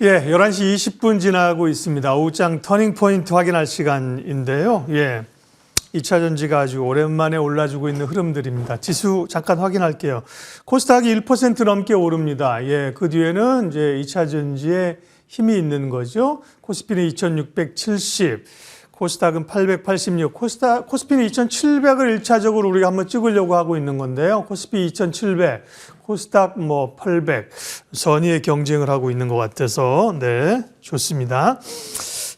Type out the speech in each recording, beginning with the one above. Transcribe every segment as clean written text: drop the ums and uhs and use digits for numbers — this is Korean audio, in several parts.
예, 11시 20분 지나고 있습니다. 오후장 터닝포인트 확인할 시간인데요. 예, 2차 전지가 아주 오랜만에 올라주고 있는 흐름들입니다. 지수 잠깐 확인할게요. 코스닥이 1% 넘게 오릅니다. 예, 그 뒤에는 이제 2차 전지에 힘이 있는 거죠. 코스피는 2670, 코스닥은 886, 코스피는 2700을 1차적으로 우리가 한번 찍으려고 하고 있는 건데요. 코스피 2700, 코스닥 800 선의의 경쟁을 하고 있는 것 같아서 네, 좋습니다.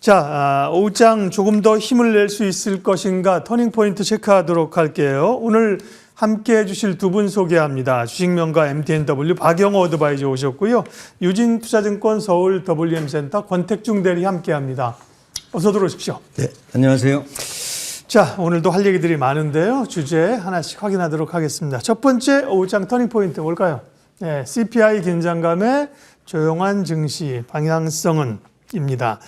자, 오후장 조금 더 힘을 낼 수 있을 것인가 터닝포인트 체크하도록 할게요. 오늘 함께 해주실 두 분 소개합니다. 주식명가 MTNW 박영호 어드바이저 오셨고요. 유진투자증권 서울 WM센터 권택중 대리 함께합니다. 어서 들어오십시오. 네, 안녕하세요. 자, 오늘도 할 얘기들이 많은데요. 주제 하나씩 확인하도록 하겠습니다. 첫 번째 오후장 터닝포인트 뭘까요? 네, CPI 긴장감의 조용한 증시 방향성은 입니다.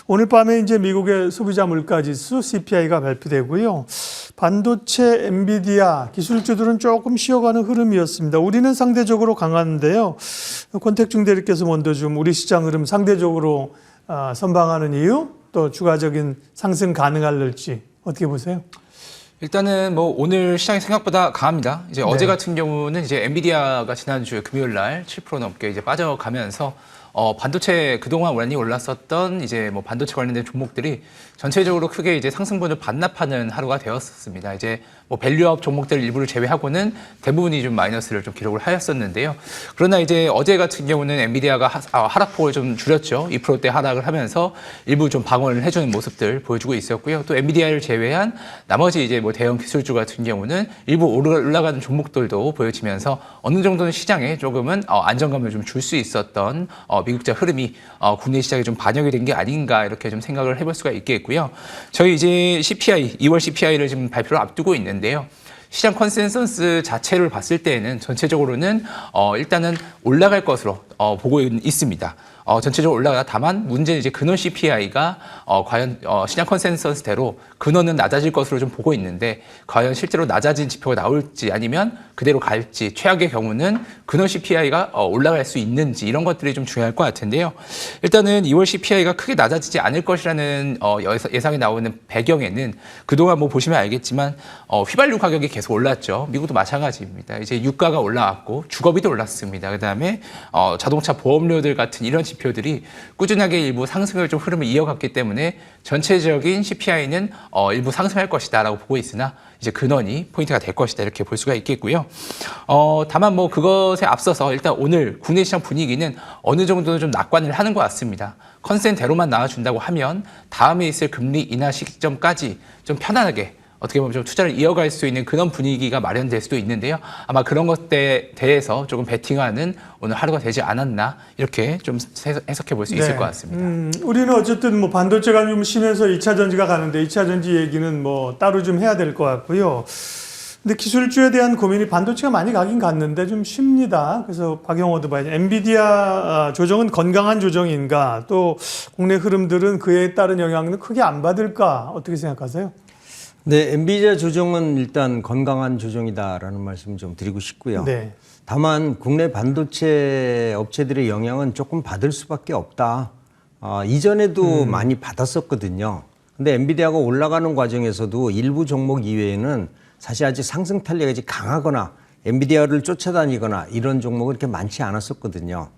오늘 밤에 이제 미국의 소비자 물가지수 CPI가 발표되고요. 반도체, 엔비디아 기술주들은 조금 쉬어가는 흐름이었습니다. 우리는 상대적으로 강한데요. 권택중 대리께서 먼저 좀 우리 시장 흐름 상대적으로 선방하는 이유, 또 추가적인 상승 가능할지 어떻게 보세요? 일단은 오늘 시장이 생각보다 강합니다. 이제 네. 어제 같은 경우는 이제 엔비디아가 지난주 금요일 날 7% 넘게 이제 빠져가면서 반도체 그동안 많이 올랐었던 이제 반도체 관련된 종목들이 전체적으로 크게 이제 상승분을 반납하는 하루가 되었습니다. 이제 밸류업 종목들 일부를 제외하고는 대부분이 좀 마이너스를 좀 기록을 하였었는데요. 그러나 이제 어제 같은 경우는 엔비디아가 하락폭을 좀 줄였죠. 2%대 하락을 하면서 일부 좀 방어를 해주는 모습들 보여주고 있었고요. 또 엔비디아를 제외한 나머지 이제 대형 기술주 같은 경우는 일부 올라가는 종목들도 보여지면서 어느 정도는 시장에 조금은 안정감을 좀 줄 수 있었던 미국자 흐름이 국내 시장에 좀 반영이 된 게 아닌가 이렇게 좀 생각을 해볼 수가 있겠고요. 저희 이제 CPI, 2월 CPI를 지금 발표를 앞두고 있는데요. 시장 컨센서스 자체를 봤을 때에는 전체적으로는 일단은 올라갈 것으로 보고 있습니다. 전체적으로 올라가 다만 문제는 이제 근원 CPI가 과연 시장 컨센서스대로 근원은 낮아질 것으로 좀 보고 있는데 과연 실제로 낮아진 지표가 나올지 아니면 그대로 갈지 최악의 경우는 근원 CPI가 올라갈 수 있는지 이런 것들이 좀 중요할 것 같은데요. 일단은 2월 CPI가 크게 낮아지지 않을 것이라는 예상이 나오는 배경에는 그동안 보시면 알겠지만 휘발유 가격이 계속 올랐죠. 미국도 마찬가지입니다. 이제 유가가 올라왔고 주거비도 올랐습니다. 그다음에 자동차 보험료들 같은 이런 지표들이 꾸준하게 일부 상승을 좀 흐름을 이어갔기 때문에 전체적인 CPI는 일부 상승할 것이다라고 보고 있으나 이제 근원이 포인트가 될 것이다 이렇게 볼 수가 있겠고요. 다만 그것에 앞서서 일단 오늘 국내 시장 분위기는 어느 정도는 좀 낙관을 하는 것 같습니다. 컨센대로만 나와준다고 하면 다음에 있을 금리 인하 시점까지 좀 편안하게 어떻게 보면 좀 투자를 이어갈 수 있는 그런 분위기가 마련될 수도 있는데요. 아마 그런 것에 대해서 조금 베팅하는 오늘 하루가 되지 않았나 이렇게 좀 해석해 볼 수 있을 것 같습니다. 우리는 어쨌든 반도체가 좀 쉬면서 2차 전지가 가는데 2차 전지 얘기는 따로 좀 해야 될 것 같고요. 근데 기술주에 대한 고민이 반도체가 많이 가긴 갔는데 좀 쉽니다. 그래서 박영호 어드바이저 엔비디아 조정은 건강한 조정인가 또 국내 흐름들은 그에 따른 영향은 크게 안 받을까 어떻게 생각하세요? 네, 엔비디아 조정은 일단 건강한 조정이다라는 말씀 좀 드리고 싶고요. 네. 다만 국내 반도체 업체들의 영향은 조금 받을 수밖에 없다. 이전에도 많이 받았었거든요. 근데 엔비디아가 올라가는 과정에서도 일부 종목 이외에는 사실 아직 상승 탄력이 아직 강하거나 엔비디아를 쫓아다니거나 이런 종목은 그렇게 많지 않았었거든요.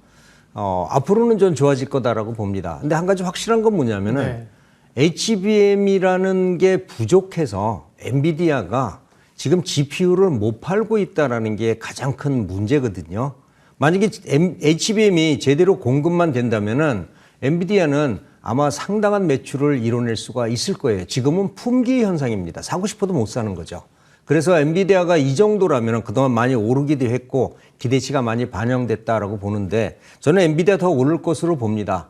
앞으로는 좀 좋아질 거다라고 봅니다. 근데 한 가지 확실한 건 뭐냐면은 네. HBM이라는 게 부족해서 엔비디아가 지금 GPU를 못 팔고 있다는 게 가장 큰 문제거든요. 만약에 HBM이 제대로 공급만 된다면은 엔비디아는 아마 상당한 매출을 이뤄낼 수가 있을 거예요. 지금은 품귀 현상입니다. 사고 싶어도 못 사는 거죠. 그래서 엔비디아가 이 정도라면 그동안 많이 오르기도 했고 기대치가 많이 반영됐다라고 보는데 저는 엔비디아 더 오를 것으로 봅니다.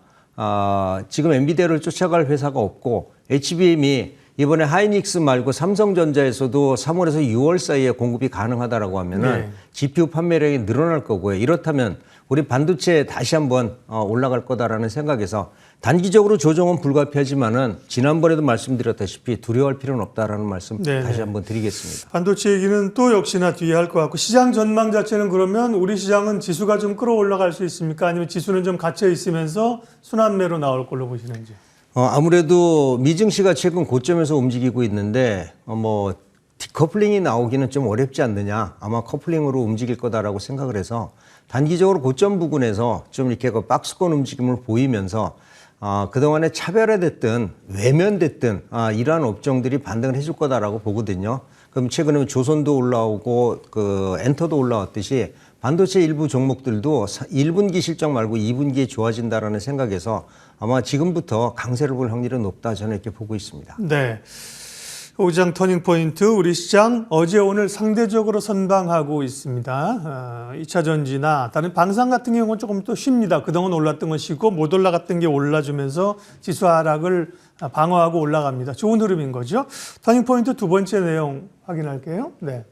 지금 엔비디아를 쫓아갈 회사가 없고 HBM이 이번에 하이닉스 말고 삼성전자에서도 3월에서 6월 사이에 공급이 가능하다라고 하면은 네. GPU 판매량이 늘어날 거고요. 이렇다면 우리 반도체 다시 한번 올라갈 거다라는 생각에서 단기적으로 조정은 불가피하지만은 지난번에도 말씀드렸다시피 두려워할 필요는 없다라는 말씀 네네. 다시 한번 드리겠습니다. 반도체 얘기는 또 역시나 뒤에 할 것 같고 시장 전망 자체는 그러면 우리 시장은 지수가 좀 끌어올라갈 수 있습니까? 아니면 지수는 좀 갇혀 있으면서 순환매로 나올 걸로 보시는지? 아무래도 미증시가 최근 고점에서 움직이고 있는데 뭐 디커플링이 나오기는 좀 어렵지 않느냐. 아마 커플링으로 움직일 거다라고 생각을 해서 단기적으로 고점 부근에서 좀 이렇게 그 박스권 움직임을 보이면서 그동안에 차별화됐든 외면됐든 이러한 업종들이 반등을 해줄 거다라고 보거든요. 그럼 최근에 조선도 올라오고 그 엔터도 올라왔듯이 반도체 일부 종목들도 1분기 실적 말고 2분기에 좋아진다라는 생각에서 아마 지금부터 강세를 볼 확률은 높다 저는 이렇게 보고 있습니다. 네. 오장 터닝포인트 우리 시장 어제 오늘 상대적으로 선방하고 있습니다. 2차 전지나 다른 방산 같은 경우는 조금 또 쉽니다. 그동안 올랐던 건 쉬고 못 올라갔던 게 올라주면서 지수 하락을 방어하고 올라갑니다. 좋은 흐름인 거죠. 터닝포인트 두 번째 내용 확인할게요. 네.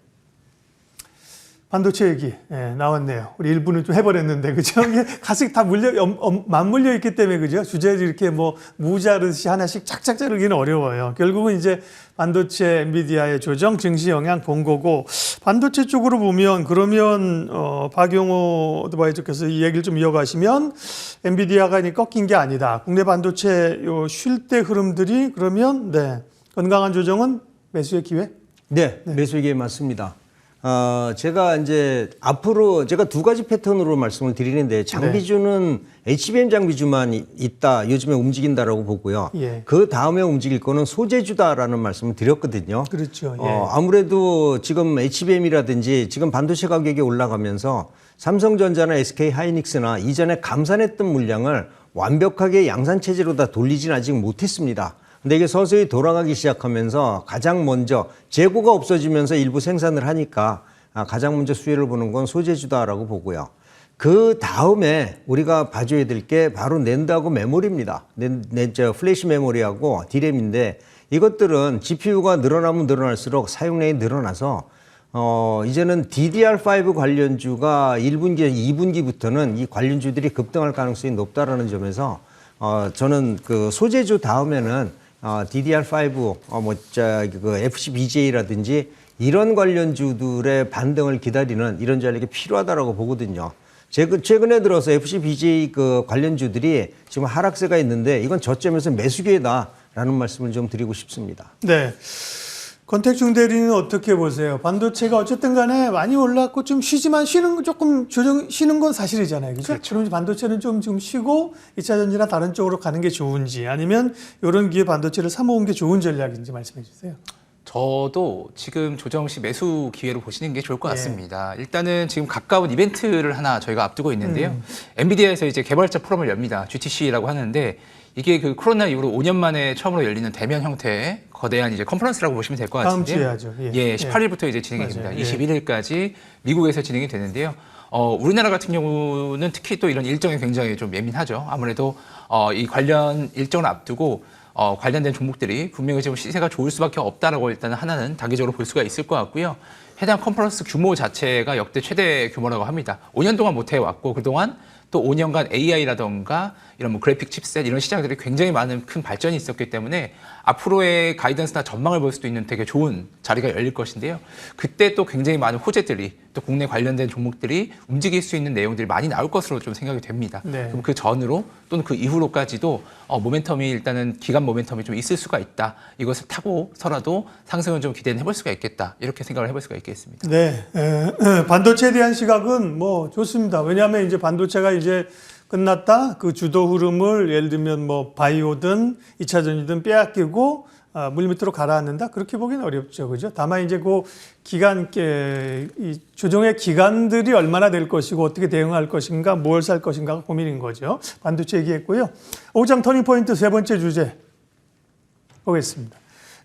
반도체 얘기 나왔네요. 우리 1부는 좀 해버렸는데 그죠? 이게 가슴이 다 맞물려 있기 때문에 그죠? 주제를 이렇게 뭐 무자르듯이 하나씩 쫙쫙 자르기는 어려워요. 결국은 이제 반도체 엔비디아의 조정 증시 영향 본 거고 반도체 쪽으로 보면 그러면 박용호 어드바이저께서 이 얘기를 좀 이어가시면 엔비디아가 꺾인 게 아니다. 국내 반도체 쉴 때 흐름들이 그러면 네 건강한 조정은 매수의 기회? 네, 매수의 기회 맞습니다. 제가 이제 앞으로 제가 두 가지 패턴으로 말씀을 드리는데 장비주는 HBM 장비주만 있다. 요즘에 움직인다라고 보고요. 예. 그 다음에 움직일 거는 소재주다라는 말씀을 드렸거든요. 그렇죠. 예. 아무래도 지금 HBM이라든지 지금 반도체 가격이 올라가면서 삼성전자나 SK 하이닉스나 이전에 감산했던 물량을 완벽하게 양산 체제로 다 돌리진 아직 못했습니다. 근데 이게 서서히 돌아가기 시작하면서 가장 먼저 재고가 없어지면서 일부 생산을 하니까 가장 먼저 수혜를 보는 건 소재주다라고 보고요. 그 다음에 우리가 봐줘야 될 게 바로 낸드하고 메모리입니다. 플래시 메모리하고 디램인데 이것들은 GPU가 늘어나면 늘어날수록 사용량이 늘어나서 이제는 DDR5 관련주가 1분기, 2분기부터는 이 관련주들이 급등할 가능성이 높다라는 점에서 저는 그 소재주 다음에는 DDR5, 그 FC-BGA라든지 이런 관련주들의 반등을 기다리는 이런 전략이 필요하다라고 보거든요. 최근에 들어서 FC-BGA 그 관련주들이 지금 하락세가 있는데 이건 저점에서 매수 기회다라는 말씀을 좀 드리고 싶습니다. 네. 권택중 대리는 어떻게 보세요? 반도체가 어쨌든 간에 많이 올랐고 좀 쉬지만 쉬는 건 사실이잖아요. 그죠? 그렇죠. 그럼 반도체는 좀 지금 쉬고 2차 전지나 다른 쪽으로 가는 게 좋은지 아니면 이런 기회 반도체를 사모은 게 좋은 전략인지 말씀해 주세요. 저도 지금 조정 시 매수 기회로 보시는 게 좋을 것 같습니다. 일단은 지금 가까운 이벤트를 하나 저희가 앞두고 있는데요. 엔비디아에서 이제 개발자 포럼을 엽니다. GTC라고 하는데 이게 그 코로나 이후로 5년 만에 처음으로 열리는 대면 형태의 거대한 이제 컨퍼런스라고 보시면 될 것 다음 같은데요. 주에 하죠. 예, 18일부터 이제 진행이 됩니다. 맞아요. 21일까지 미국에서 진행이 되는데요. 우리나라 같은 경우는 특히 또 이런 일정이 굉장히 좀 예민하죠. 아무래도 이 관련 일정을 앞두고 관련된 종목들이 분명히 지금 시세가 좋을 수밖에 없다라고 일단은 하나는 단기적으로 볼 수가 있을 것 같고요. 해당 컨퍼런스 규모 자체가 역대 최대 규모라고 합니다. 5년 동안 못 해왔고 그동안 또 5년간 AI라던가 이런 뭐 그래픽 칩셋 이런 시장들이 굉장히 많은 큰 발전이 있었기 때문에 앞으로의 가이던스나 전망을 볼 수도 있는 되게 좋은 자리가 열릴 것인데요. 그때 또 굉장히 많은 호재들이 또 국내 관련된 종목들이 움직일 수 있는 내용들이 많이 나올 것으로 좀 생각이 됩니다. 네. 그럼 그 전으로 또는 그 이후로까지도 모멘텀이 일단은 기간 모멘텀이 좀 있을 수가 있다. 이것을 타고서라도 상승을 좀 기대는 해볼 수가 있겠다. 이렇게 생각을 해볼 수가 있겠습니다. 네. 반도체에 대한 시각은 뭐 좋습니다. 왜냐하면 이제 반도체가 이제 끝났다. 그 주도 흐름을 예를 들면 뭐 바이오든 2차 전지든 빼앗기고 물밑으로 가라앉는다. 그렇게 보기는 어렵죠. 그죠? 다만 이제 그 이 조정의 기간들이 얼마나 될 것이고 어떻게 대응할 것인가, 뭘 살 것인가가 고민인 거죠. 반도체 얘기했고요. 오장 터닝포인트 세 번째 주제 보겠습니다.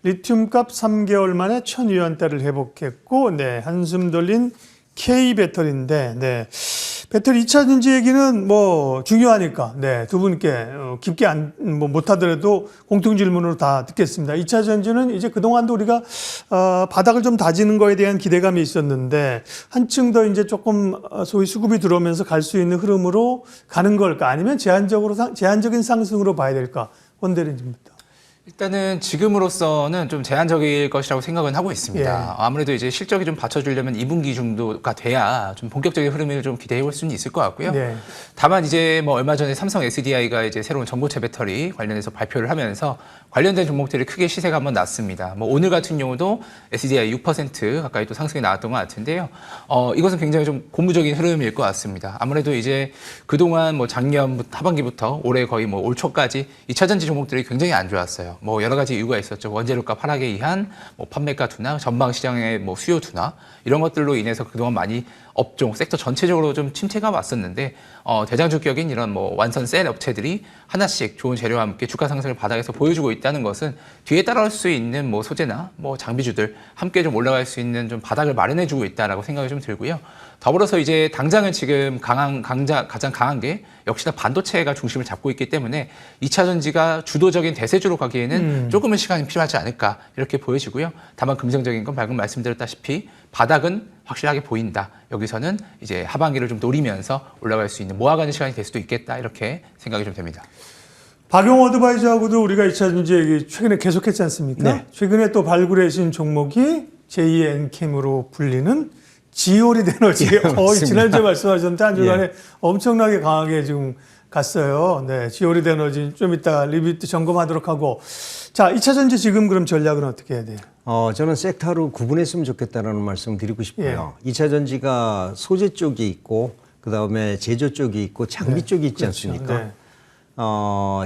리튬 값 3개월 만에 1,000위안대를 회복했고, 네, 한숨 돌린 K 배터리인데, 네. 배터리 2차 전지 얘기는 뭐 중요하니까 두 분께 깊게 못하더라도 공통 질문으로 다 듣겠습니다. 2차 전지는 이제 그동안도 우리가 바닥을 좀 다지는 거에 대한 기대감이 있었는데 한층 더 이제 조금 소위 수급이 들어오면서 갈 수 있는 흐름으로 가는 걸까 아니면 제한적인 상승으로 봐야 될까? 원대리님부터. 일단은 지금으로서는 좀 제한적일 것이라고 생각은 하고 있습니다. 예. 아무래도 이제 실적이 좀 받쳐주려면 2분기 정도가 돼야 좀 본격적인 흐름을 좀 기대해 볼 수는 있을 것 같고요. 네. 다만 이제 뭐 얼마 전에 삼성 SDI가 이제 새로운 전고체 배터리 관련해서 발표를 하면서 관련된 종목들이 크게 시세가 한번 났습니다. 뭐 오늘 같은 경우도 SDI 6% 가까이 또 상승이 나왔던 것 같은데요. 이것은 굉장히 좀 고무적인 흐름일 것 같습니다. 아무래도 이제 그동안 뭐 작년 하반기부터 올해 거의 뭐 올 초까지 2차 전지 종목들이 굉장히 안 좋았어요. 뭐 여러 가지 이유가 있었죠. 원재료값 하락에 의한 뭐 판매가 둔화, 전방 시장의 뭐 수요 둔화 이런 것들로 인해서 그동안 많이 업종, 섹터 전체적으로 좀 침체가 왔었는데 대장주격인 이런 뭐 완선 셀 업체들이 하나씩 좋은 재료와 함께 주가 상승을 바닥에서 보여주고 있다는 것은 뒤에 따라올 수 있는 뭐 소재나 뭐 장비주들 함께 좀 올라갈 수 있는 좀 바닥을 마련해주고 있다라고 생각이 좀 들고요. 더불어서 이제 당장은 지금 가장 강한 게 역시나 반도체가 중심을 잡고 있기 때문에 2차 전지가 주도적인 대세주로 가기에는 조금은 시간이 필요하지 않을까 이렇게 보여지고요. 다만 긍정적인 건 방금 말씀드렸다시피 바닥은 확실하게 보인다. 여기서는 이제 하반기를 좀 노리면서 올라갈 수 있는 모아가는 시간이 될 수도 있겠다. 이렇게 생각이 좀 됩니다. 박용 어드바이저하고도 우리가 2차 전지 얘기 최근에 계속했지 않습니까? 네. 최근에 또 발굴해진 종목이 제2의 엔캠으로 불리는 지오리드 에너지. 지난주에 말씀하셨는데 한 주간에 엄청나게 강하게 지금 갔어요. 네, 지오리드 에너지 좀 이따 리뷰 때 점검하도록 하고. 자, 2차 전지 지금 그럼 전략은 어떻게 해야 돼요? 저는 섹터로 구분했으면 좋겠다라는 말씀 드리고 싶어요. 2차 전지가 소재 쪽이 있고 그다음에 제조 쪽이 있고 장비 쪽이 있지 않습니까? 네.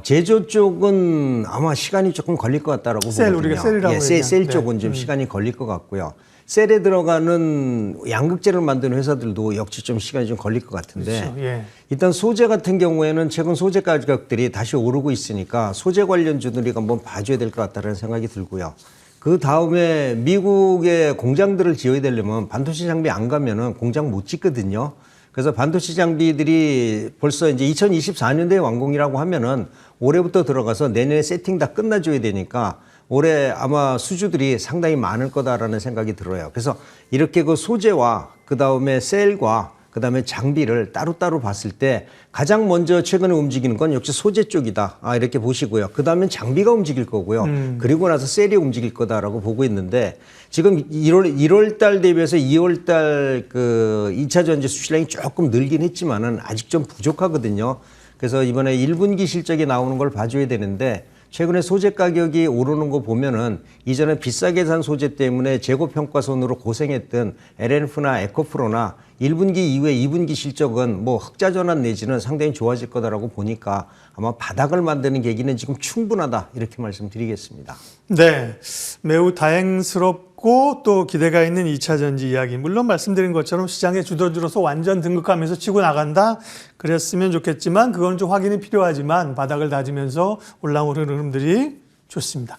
제조 쪽은 아마 시간이 조금 걸릴 것 같다라고 보거든요. 우리가 셀이라고 셀 쪽은 좀 시간이 걸릴 것 같고요. 셀에 들어가는 양극재를 만드는 회사들도 역시 좀 시간이 좀 걸릴 것 같은데 그렇죠. 예. 일단 소재 같은 경우에는 최근 소재 가격들이 다시 오르고 있으니까 소재 관련주들이 한번 봐줘야 될 것 같다는 생각이 들고요. 그 다음에 미국의 공장들을 지어야 되려면 반도체 장비 안 가면은 공장 못 짓거든요. 그래서 반도체 장비들이 벌써 이제 2024년도에 완공이라고 하면은 올해부터 들어가서 내년에 세팅 다 끝나줘야 되니까 올해 아마 수주들이 상당히 많을 거다라는 생각이 들어요. 그래서 이렇게 그 소재와 그 다음에 셀과 그 다음에 장비를 따로따로 봤을 때 가장 먼저 최근에 움직이는 건 역시 소재 쪽이다. 이렇게 보시고요. 그 다음엔 장비가 움직일 거고요. 그리고 나서 셀이 움직일 거다라고 보고 있는데 지금 1월 달 대비해서 2월 달 그 2차 전지 수출량이 조금 늘긴 했지만은 아직 좀 부족하거든요. 그래서 이번에 1분기 실적이 나오는 걸 봐줘야 되는데 최근에 소재 가격이 오르는 거 보면은 이전에 비싸게 산 소재 때문에 재고 평가손으로 고생했던 LNF나 에코프로나 1분기 이후에 2분기 실적은 뭐 흑자 전환 내지는 상당히 좋아질 거다라고 보니까 아마 바닥을 만드는 계기는 지금 충분하다 이렇게 말씀드리겠습니다. 네, 매우 다행스럽고 또 기대가 있는 2차 전지 이야기. 물론 말씀드린 것처럼 시장의 주도주로서 완전 등극하면서 치고 나간다 그랬으면 좋겠지만 그건 좀 확인이 필요하지만 바닥을 다지면서 올라오는 흐름들이 좋습니다.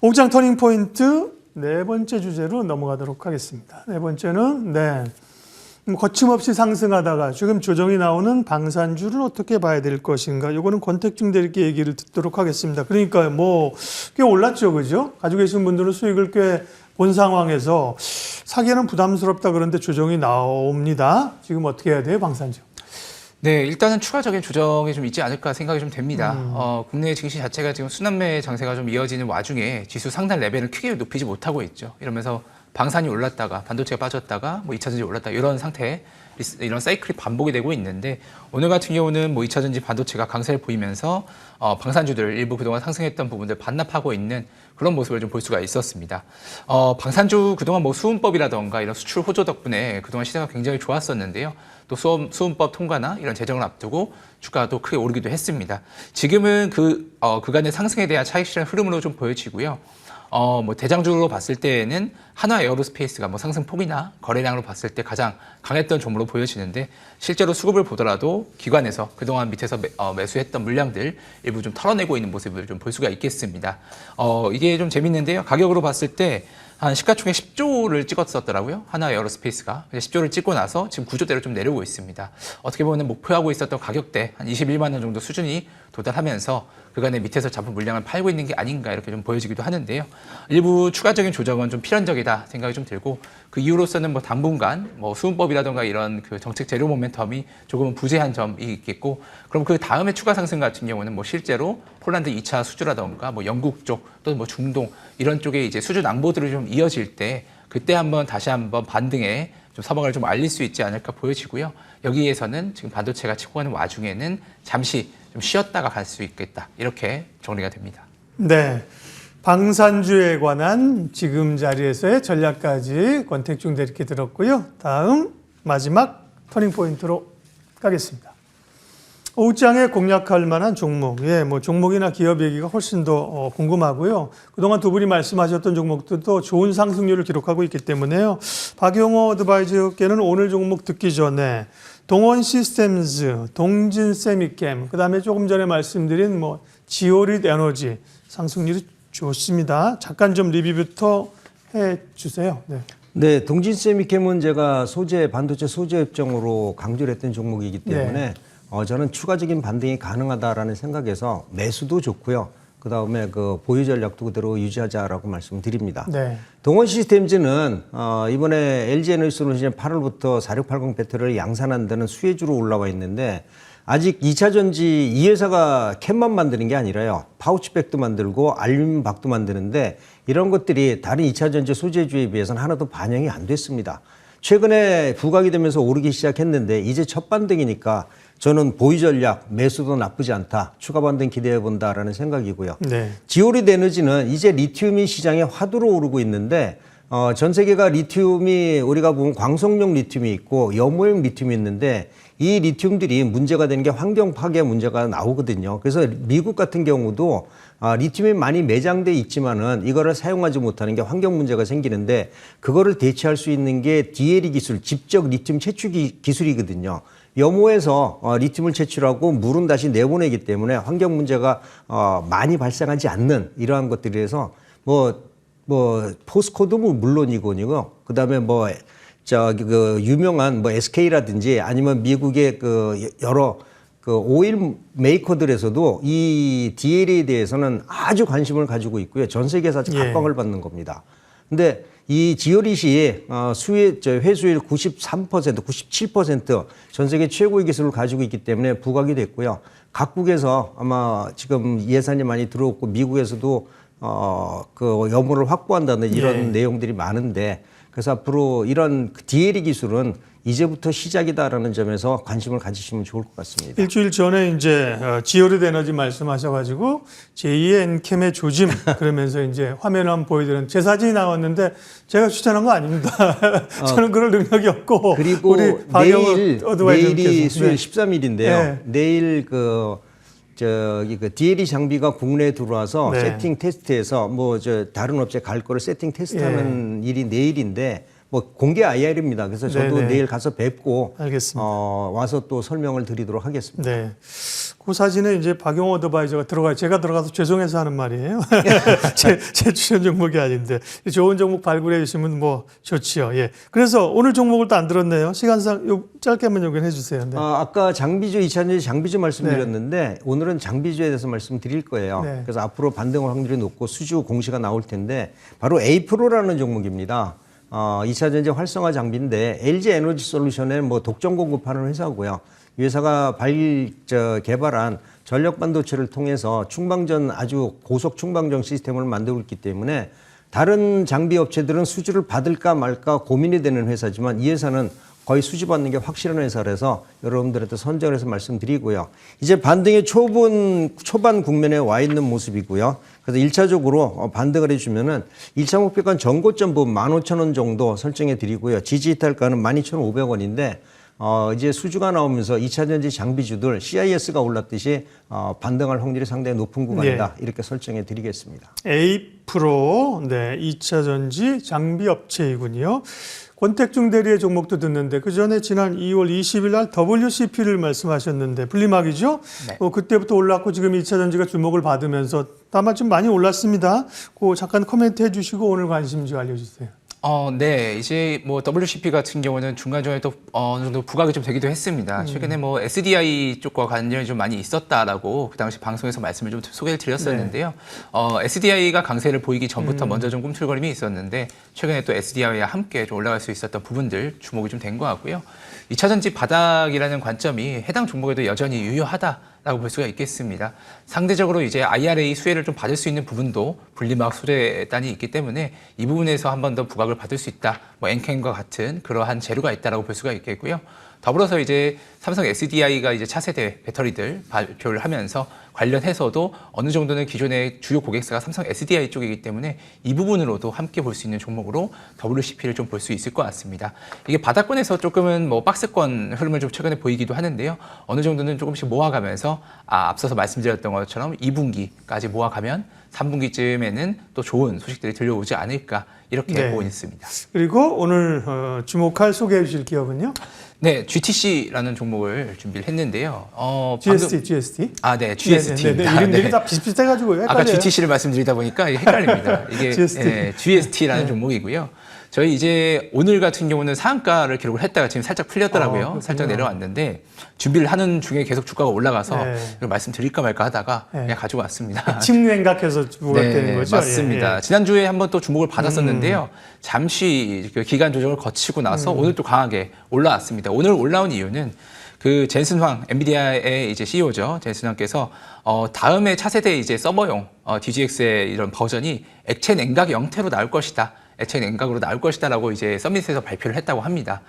옥장 터닝 포인트 네 번째 주제로 넘어가도록 하겠습니다. 네 번째는 거침없이 상승하다가 지금 조정이 나오는 방산주를 어떻게 봐야 될 것인가. 요거는 권택중 대리께 얘기를 듣도록 하겠습니다. 그러니까 뭐 꽤 올랐죠, 그죠? 가지고 계신 분들은 수익을 꽤 본 상황에서 사기에는 부담스럽다 그런데 조정이 나옵니다. 지금 어떻게 해야 돼요, 방산주? 네, 일단은 추가적인 조정이 좀 있지 않을까 생각이 좀 됩니다. 국내 증시 자체가 지금 순환매 장세가 좀 이어지는 와중에 지수 상단 레벨을 크게 높이지 못하고 있죠. 이러면서 방산이 올랐다가 반도체가 빠졌다가 뭐 2차 전지 올랐다 이런 상태, 이런 사이클이 반복이 되고 있는데 오늘 같은 경우는 뭐 2차 전지 반도체가 강세를 보이면서 방산주들 일부 그동안 상승했던 부분들 반납하고 있는 그런 모습을 좀 볼 수가 있었습니다. 방산주 그동안 뭐 수은법이라던가 이런 수출 호조 덕분에 그동안 시세가 굉장히 좋았었는데요. 또 수은법 통과나 이런 재정을 앞두고 주가도 크게 오르기도 했습니다. 지금은 그간의 상승에 대한 차익 실현 흐름으로 좀 보여지고요. 뭐 대장주로 봤을 때에는 한화 에어로스페이스가 뭐 상승폭이나 거래량으로 봤을 때 가장 강했던 종목으로 보여지는데 실제로 수급을 보더라도 기관에서 그동안 밑에서 매수했던 물량들 일부 좀 털어내고 있는 모습을 좀 볼 수가 있겠습니다. 이게 좀 재밌는데요. 가격으로 봤을 때 한 시가총액 10조를 찍었었더라고요. 하나 에어로스페이스가. 10조를 찍고 나서 지금 9조대로 좀 내려오고 있습니다. 어떻게 보면 목표하고 있었던 가격대 한 21만 원 정도 수준이 도달하면서 그간의 밑에서 잡은 물량을 팔고 있는 게 아닌가 이렇게 좀 보여지기도 하는데요. 일부 추가적인 조정은 좀 필연적이다 생각이 좀 들고 그 이후로서는 뭐 당분간 뭐 수은법이라든가 이런 그 정책 재료 모멘텀이 조금은 부재한 점이 있겠고 그럼 그 다음에 추가 상승 같은 경우는 뭐 실제로 폴란드 2차 수주라든가 뭐 영국 쪽 또는 뭐 중동 이런 쪽에 이제 수주 낭보들이 좀 이어질 때 그때 다시 한번 반등에 좀 서방을 좀 알릴 수 있지 않을까 보여지고요. 여기에서는 지금 반도체가 치고 가는 와중에는 잠시 좀 쉬었다가 갈 수 있겠다. 이렇게 정리가 됩니다. 네. 방산주에 관한 지금 자리에서의 전략까지 권택중 대리께 들었고요. 다음 마지막 터닝포인트로 가겠습니다. 오후장에 공략할 만한 종목, 뭐 종목이나 기업 얘기가 훨씬 더 궁금하고요. 그동안 두 분이 말씀하셨던 종목들도 좋은 상승률을 기록하고 있기 때문에요. 박용호 어드바이저께는 오늘 종목 듣기 전에 동원 시스템즈, 동진 세미캠, 그 다음에 조금 전에 말씀드린 뭐 지오릿 에너지 상승률이 좋습니다. 잠깐 좀 리뷰부터 해 주세요. 네. 네, 동진 세미캠은 제가 반도체 소재 협정으로 강조를 했던 종목이기 때문에 저는 추가적인 반등이 가능하다라는 생각에서 매수도 좋고요. 그다음에 그 보유 전략도 그대로 유지하자라고 말씀드립니다. 네. 동원 시스템즈는 이번에 LG 에너지솔루션이 8월부터 4680 배터리를 양산한다는 수혜주로 올라와 있는데 아직 2차 전지 이 회사가 캔만 만드는 게 아니라요. 파우치백도 만들고 알루미늄 박도 만드는데 이런 것들이 다른 2차 전지 소재주에 비해서는 하나도 반영이 안 됐습니다. 최근에 부각이 되면서 오르기 시작했는데 이제 첫 반등이니까 저는 보유 전략 매수도 나쁘지 않다. 추가 반등 기대해 본다라는 생각이고요. 네. 지오릿 에너지는 이제 리튬이 시장에 화두로 오르고 있는데 전 세계가 리튬이 우리가 보면 광석용 리튬이 있고 염호용 리튬이 있는데 이 리튬들이 문제가 되는 게 환경 파괴 문제가 나오거든요. 그래서 미국 같은 경우도 리튬이 많이 매장돼 있지만은 이거를 사용하지 못하는 게 환경 문제가 생기는데 그거를 대체할 수 있는 게 DLE 기술, 직접 리튬 채취 기술이거든요. 염호에서 리튬을 채취하고 물은 다시 내보내기 때문에 환경 문제가 많이 발생하지 않는 이러한 것들이라서 포스코도 물론이고요. 그다음에 그 유명한 SK라든지 아니면 미국의 그 여러 그 오일 메이커들에서도 이 DLE에 대해서는 아주 관심을 가지고 있고요. 전 세계에서 아주 각광을 받는 겁니다. 근데 이 지오릿이 회수율 93%, 97% 전 세계 최고의 기술을 가지고 있기 때문에 부각이 됐고요. 각국에서 아마 지금 예산이 많이 들어왔고 미국에서도 그 염호를 확보한다는 이런 내용들이 많은데 그래서 앞으로 이런 DLE 기술은 이제부터 시작이다라는 점에서 관심을 가지시면 좋을 것 같습니다. 일주일 전에 이제 지오릿 에너지 말씀하셔가지고 제2의 엔캠의 조짐 그러면서 이제 화면을 한번 보여드렸는데 제 사진이 나왔는데 제가 추천한 거 아닙니다. 저는 그럴 능력이 없고 그리고 우리 내일이 수요일 13일인데요. 내일 그 DLE 장비가 국내에 들어와서 세팅 테스트해서 다른 업체 갈 거를 세팅 테스트하는 일이 내일인데 공개 IR입니다. 그래서 저도 내일 가서 뵙고 와서 또 설명을 드리도록 하겠습니다. 네. 그 사진에 이제 박용호 어드바이저가 들어가요. 제가 들어가서 죄송해서 하는 말이에요. 제 추천 종목이 아닌데 좋은 종목 발굴해 주시면 좋지요. 예. 그래서 오늘 종목을 또 안 들었네요. 시간상 짧게만 요구해 주세요. 네. 아까 장비주 2차전지 장비주 말씀드렸는데 오늘은 장비주에 대해서 말씀드릴 거예요. 그래서 앞으로 반등 확률이 높고 수주 공시가 나올 텐데 바로 에이프로라는 종목입니다. 2차 전지 활성화 장비인데 LG 에너지 솔루션에 독점 공급하는 회사고요. 이 회사가 개발한 전력 반도체를 통해서 충방전 아주 고속 충방전 시스템을 만들고 있기 때문에 다른 장비 업체들은 수주를 받을까 말까 고민이 되는 회사지만 이 회사는 거의 수주받는 게 확실한 회사라서 여러분들한테 선정을 해서 말씀드리고요. 이제 반등의 초반 국면에 와 있는 모습이고요. 그래서 1차적으로 반등을 해주면은 1차 목표가는 전고점 부분 15,000원 정도 설정해 드리고요. 지지 이탈가는 12,500원인데 이제 수주가 나오면서 2차 전지 장비주들 CIS가 올랐듯이 반등할 확률이 상당히 높은 구간이다. 이렇게 설정해 드리겠습니다. 에이프로 2차 전지 장비 업체이군요. 권택중 대리의 종목도 듣는데 그 전에 지난 2월 20일 날 WCP를 말씀하셨는데 분리막이죠. 네. 그때부터 올랐고 지금 2차 전지가 주목을 받으면서 다만 좀 많이 올랐습니다. 그 잠깐 코멘트 해주시고 오늘 관심주 알려주세요. 네. 이제 뭐 WCP 같은 경우는 중간중간에 또 어느 정도 부각이 좀 되기도 했습니다. 최근에 뭐 SDI 쪽과 관련이 좀 많이 있었다라고 그 당시 방송에서 말씀을 좀 소개를 드렸었는데요. SDI가 강세를 보이기 전부터 먼저 좀 꿈틀거림이 있었는데 최근에 또 SDI와 함께 좀 올라갈 수 있었던 부분들 주목이 좀 된 것 같고요. 2차 전지 바닥이라는 관점이 해당 종목에도 여전히 유효하다라고 볼 수가 있겠습니다. 상대적으로 이제 IRA 수혜를 좀 받을 수 있는 부분도 분리막 수혜단이 있기 때문에 이 부분에서 한 번 더 부각을 받을 수 있다. 뭐 엔캠과 같은 그러한 재료가 있다라고 볼 수가 있겠고요. 더불어서 이제 삼성 SDI가 이제 차세대 배터리들 발표를 하면서 관련해서도 어느 정도는 기존의 주요 고객사가 삼성 SDI 쪽이기 때문에 이 부분으로도 함께 볼 수 있는 종목으로 WCP를 좀 볼 수 있을 것 같습니다. 이게 바닥권에서 조금은 뭐 박스권 흐름을 좀 최근에 보이기도 하는데요. 어느 정도는 조금씩 모아가면서 앞서서 말씀드렸던 것처럼 2분기까지 모아가면 3분기쯤에는 또 좋은 소식들이 들려오지 않을까 이렇게 보고 있습니다. 그리고 오늘 주목할 소개해 주실 기업은요? 네, GTC라는 종목을 준비를 했는데요. GST. 네, GST입니다. 이름들이 다 비슷비슷해가지고요. 아까 GTC를 말씀드리다 보니까 이게 헷갈립니다. 이게 GST. GST라는 종목이고요. 저희 이제 오늘 같은 경우는 상한가를 기록을 했다가 지금 살짝 풀렸더라고요. 살짝 내려왔는데 준비를 하는 중에 계속 주가가 올라가서 이걸 말씀드릴까 말까 하다가 그냥 가지고 왔습니다. 침냉각해서 부각되는 거죠? 맞습니다. 예. 지난주에 한번 또 주목을 받았었는데요. 잠시 그 기간 조정을 거치고 나서 오늘 또 강하게 올라왔습니다. 오늘 올라온 이유는 그 젠슨 황, 엔비디아의 이제 CEO죠. 젠슨 황께서 다음에 차세대 이제 서버용 DGX의 이런 버전이 액체 냉각 형태로 나올 것이다. 액체 냉각으로 나올 것이다라고 이제 서밋에서 발표를 했다고 합니다.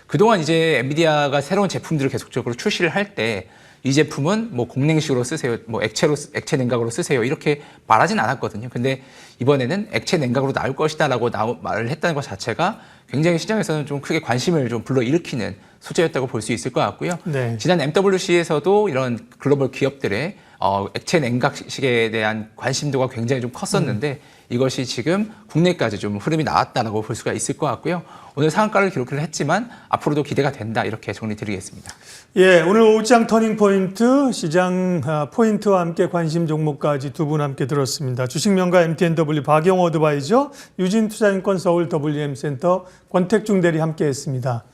그동안 이제 엔비디아가 새로운 제품들을 계속적으로 출시를 할 때 이 제품은 뭐 공냉식으로 쓰세요, 뭐 액체 냉각으로 쓰세요 이렇게 말하진 않았거든요. 근데 이번에는 액체 냉각으로 나올 것이다라고 말을 했다는 것 자체가 굉장히 시장에서는 좀 크게 관심을 좀 불러일으키는 소재였다고 볼 수 있을 것 같고요. 네. 지난 MWC에서도 이런 글로벌 기업들의 액체 냉각식에 대한 관심도가 굉장히 좀 컸었는데 이것이 지금 국내까지 좀 흐름이 나왔다라고 볼 수가 있을 것 같고요. 오늘 상한가를 기록을 했지만 앞으로도 기대가 된다 이렇게 정리드리겠습니다. 예, 오늘 오후장 터닝 포인트 시장 포인트와 함께 관심 종목까지 두 분 함께 들었습니다. 주식명가 MTNW 박영호 어드바이저, 유진투자증권 서울 WM센터 권택중 대리 함께했습니다.